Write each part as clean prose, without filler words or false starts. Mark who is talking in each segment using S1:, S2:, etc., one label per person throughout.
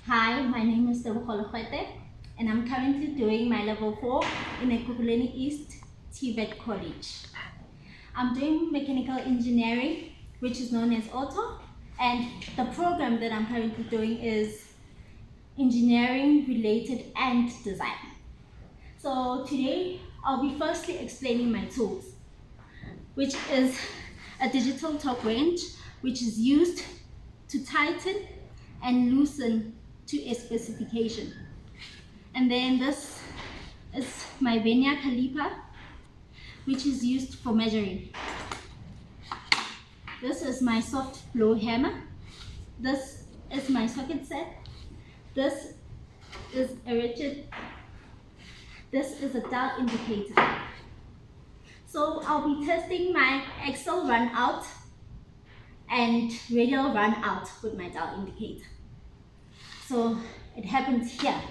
S1: Hi, my name is Overhaul, and I'm currently doing my level 4 in Ekurhuleni East TVET College. I'm doing mechanical engineering, which is known as Auto, and the program that I'm currently doing is engineering related and design. So today I'll be firstly explaining my tools, which is a digital torque wrench, which is used to tighten and loosen to a specification. And then this is my vernier caliper, which is used for measuring. This is my soft blow hammer. This is my socket set. This is a ratchet. This is a dial indicator. So I'll be testing my axle run out and radial run out with my dial indicator. So it happens here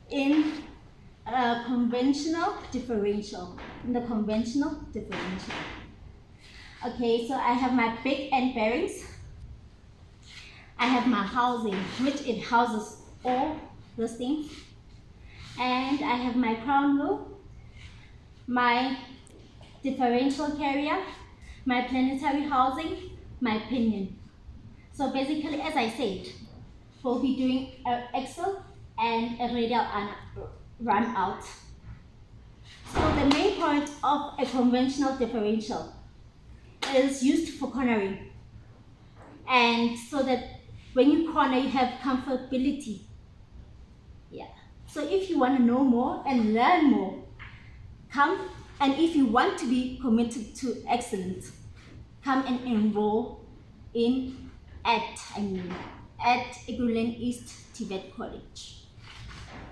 S1: in a conventional differential. Okay, so I have my big end bearings. I have my housing, which it houses all those things. And I have my crown wheel, my differential carrier, my planetary housing, my pinion. So basically, as I said, we'll be doing an axle and a radial run out. So the main point of a conventional differential is used for cornering, and so that when you corner you have comfortability. Yeah. So if you want to know more and learn more, come, and if you want to be committed to excellence, come and enroll at Ekurhuleni East TVET College.